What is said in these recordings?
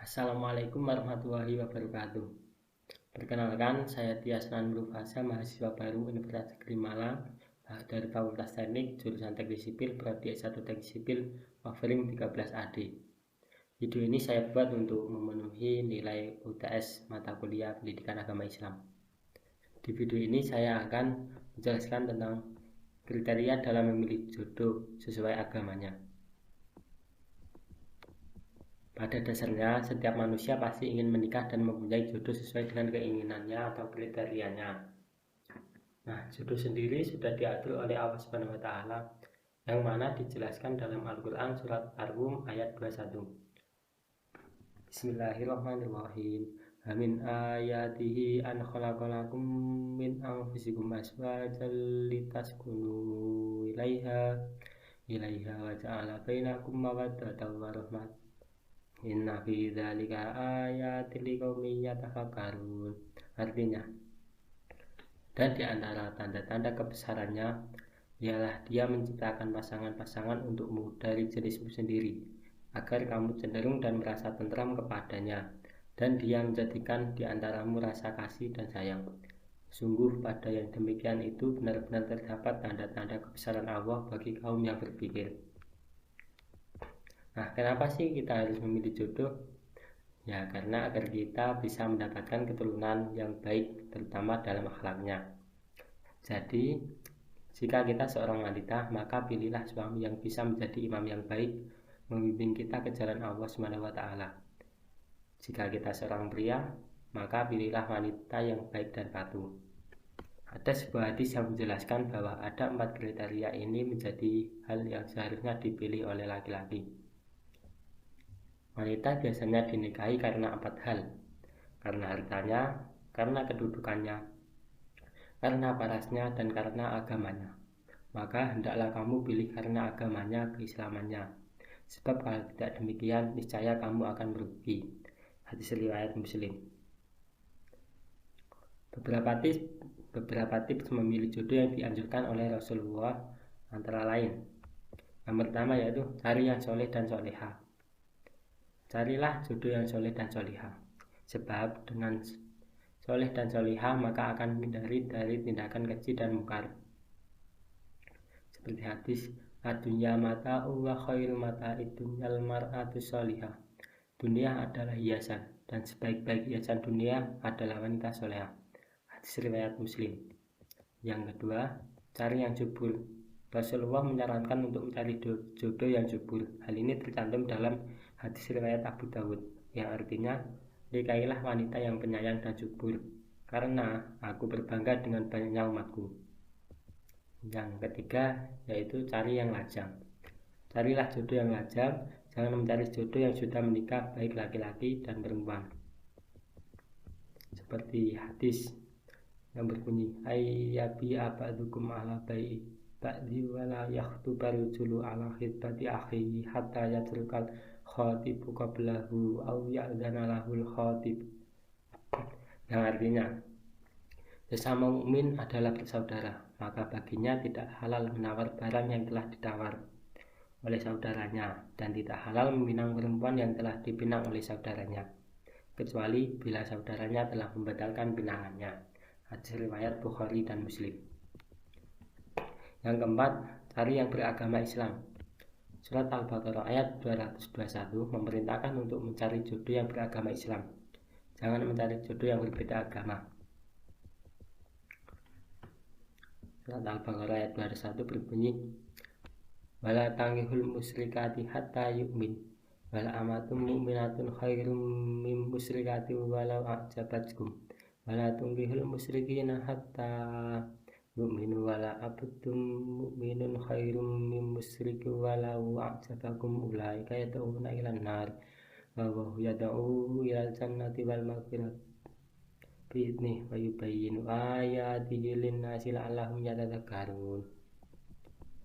Assalamualaikum warahmatullahi wabarakatuh. Perkenalkan, saya Tias Nanurufasa, mahasiswa baru Universitas Negeri Malang dari Fakultas Teknik, jurusan Teknik Sipil, Prodi S1 Teknik Sipil, offering 13 AD. Video ini saya buat untuk memenuhi nilai UTS mata kuliah Pendidikan Agama Islam. Di video ini saya akan menjelaskan tentang kriteria dalam memilih jodoh sesuai agamanya. Pada dasarnya, setiap manusia pasti ingin menikah dan mempunyai jodoh sesuai dengan keinginannya atau kriterianya. Nah, jodoh sendiri sudah diatur oleh Allah Subhanahu wa taala, yang mana dijelaskan dalam Al-Qur'an surat Ar-Rum ayat 21. Bismillahirrahmanirrahim. Amin ayatihi an khalaqalakum min anfusikum azwajan litaskunu ilaiha wa ja'ala bainakum mawaddatan wa rahmah. Inna fi dzalika ayatil liqaumin yatafakkarun. Artinya, dan di antara tanda-tanda kebesarannya ialah Dia menciptakan pasangan-pasangan untukmu dari jenismu sendiri, agar kamu cenderung dan merasa tentram kepadanya, dan Dia menjadikan di antaramu rasa kasih dan sayang. Sungguh pada yang demikian itu benar-benar terdapat tanda-tanda kebesaran Allah bagi kaum yang berpikir. Nah, kenapa sih kita harus memilih jodoh? Ya, karena agar kita bisa mendapatkan keturunan yang baik, terutama dalam akhlaknya. Jadi, jika kita seorang wanita, maka pilihlah suami yang bisa menjadi imam yang baik, membimbing kita ke jalan Allah Subhanahu wa taala. Jika kita seorang pria, maka pilihlah wanita yang baik dan patuh. Ada sebuah hadis yang menjelaskan bahwa ada 4 kriteria ini menjadi hal yang seharusnya dipilih oleh laki-laki. Wanita biasanya dinikahi karena 4 hal: karena hartanya, karena kedudukannya, karena parasnya, dan karena agamanya. Maka hendaklah kamu pilih karena agamanya, keislamannya. Sebab kalau tidak demikian, niscaya kamu akan merugi. Hadis riwayat Muslim. Beberapa tips memilih jodoh yang dianjurkan oleh Rasulullah antara lain. Yang pertama yaitu cari yang soleh dan soleha. Carilah jodoh yang soleh dan solihah, sebab dengan soleh dan solihah maka akan menghindari dari tindakan keji dan mungkar. Seperti hadis, adunya mata wa khairu mata idunyal mar'atu solihah. Dunia adalah hiasan, dan sebaik-baik hiasan dunia adalah wanita solehah. Hadis riwayat Muslim. Yang kedua, cari yang jubur. Rasulullah menyarankan untuk mencari jodoh yang jubur. Hal ini tercantum dalam hadis riwayat Abu Dawud, yang artinya, nikahilah wanita yang penyayang dan jubur, karena aku berbangga dengan banyaknya umatku. Yang ketiga, yaitu cari yang lajang. Carilah jodoh yang lajang, jangan mencari jodoh yang sudah menikah, baik laki-laki dan perempuan. Seperti hadis yang berbunyi, ayyabi abadukum ala bai'i ba'di wala yakhtuba rajulu ala khitbati akhihi hatta yatrukal khatibu qablahu aw ya'dana lahul khatib. Yang artinya, sesama mukmin adalah bersaudara, maka baginya tidak halal menawar barang yang telah ditawar oleh saudaranya, dan tidak halal meminang perempuan yang telah dipinang oleh saudaranya, kecuali bila saudaranya telah membatalkan pinangannya. Hadis riwayat Bukhari dan Muslim. Yang keempat, cari yang beragama Islam. Surat Al-Baqarah ayat 221 memerintahkan untuk mencari jodoh yang beragama Islam. Jangan mencari jodoh yang berbeda agama. Surat Al-Baqarah ayat 221 berbunyi, wala tangihul musyrikati hatta yu'min, wala amatum mu'minatun khairum min musyrikati walau a'jabatkum, wala tungihul musyrikina hatta yu'minu wala abdum mu'minun khairum min musyriki walau a'jabakum ulaika yad'una ilan nar wa huwa yad'u ilal jannati wal maghfirah bi'idnih wa yubayyinu ayatihi linnasi la'allahum yatadzakkarun.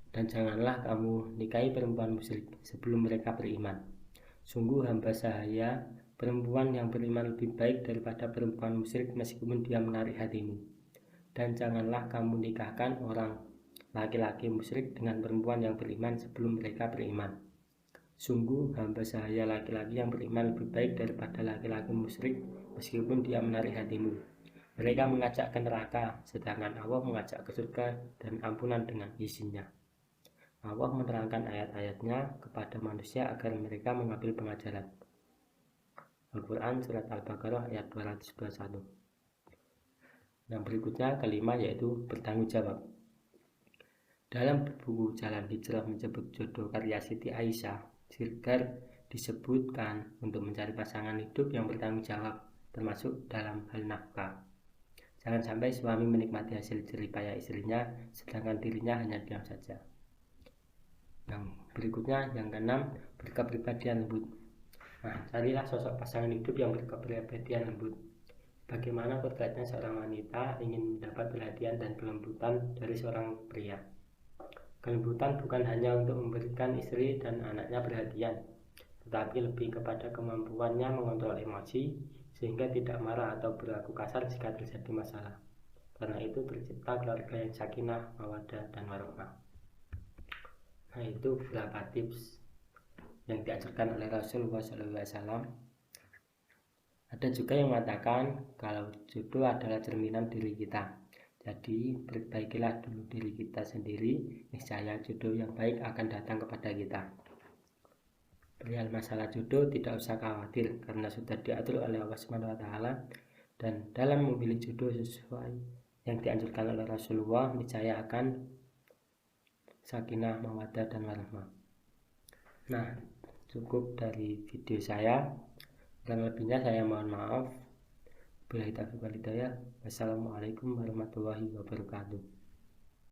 Dan janganlah kamu nikahi perempuan musyrik sebelum mereka beriman. Sungguh hamba sahaya, perempuan yang beriman lebih baik daripada perempuan musyrik meskipun dia menarik hatimu. Dan janganlah kamu nikahkan orang laki-laki musyrik dengan perempuan yang beriman sebelum mereka beriman. Sungguh hamba sahaya laki-laki yang beriman lebih baik daripada laki-laki musyrik meskipun dia menarik hatimu. Mereka mengajak ke neraka, sedangkan Allah mengajak ke surga dan ampunan dengan izinnya. Allah menerangkan ayat-ayatnya kepada manusia agar mereka mengambil pengajaran. Al-Quran Surat Al-Baqarah ayat 221. Yang berikutnya kelima yaitu bertanggung jawab. Dalam buku Jalan Hijrah menyebut jodoh karya Siti Aisyah, Siregar disebutkan untuk mencari pasangan hidup yang bertanggung jawab, termasuk dalam hal nafkah. Jangan sampai suami menikmati hasil jerih payah istrinya, sedangkan dirinya hanya diam saja. Yang berikutnya, yang keenam, berkepribadian lembut. Nah, carilah sosok pasangan hidup yang berkepribadian lembut. Bagaimana kodratnya seorang wanita ingin mendapat perhatian dan kelembutan dari seorang pria. Kelembutan bukan hanya untuk memberikan istri dan anaknya perhatian, tetapi lebih kepada kemampuannya mengontrol emosi sehingga tidak marah atau berlaku kasar jika terjadi masalah. Karena itu tercipta keluarga yang sakinah, mawaddah, dan warahmah. Nah, itu beberapa tips yang diajarkan oleh Rasulullah SAW. Ada juga yang mengatakan kalau jodoh adalah cerminan diri kita. Jadi perbaikilah dulu diri kita sendiri, niscaya jodoh yang baik akan datang kepada kita. Perihal masalah jodoh tidak usah khawatir karena sudah diatur oleh Allah SWT, dan dalam memilih jodoh sesuai yang dianjurkan oleh Rasulullah niscaya akan sakinah, mawaddah, dan warahmah. Nah, cukup dari video saya. Dan lebihnya saya mohon maaf. Wassalamualaikum warahmatullahi wabarakatuh.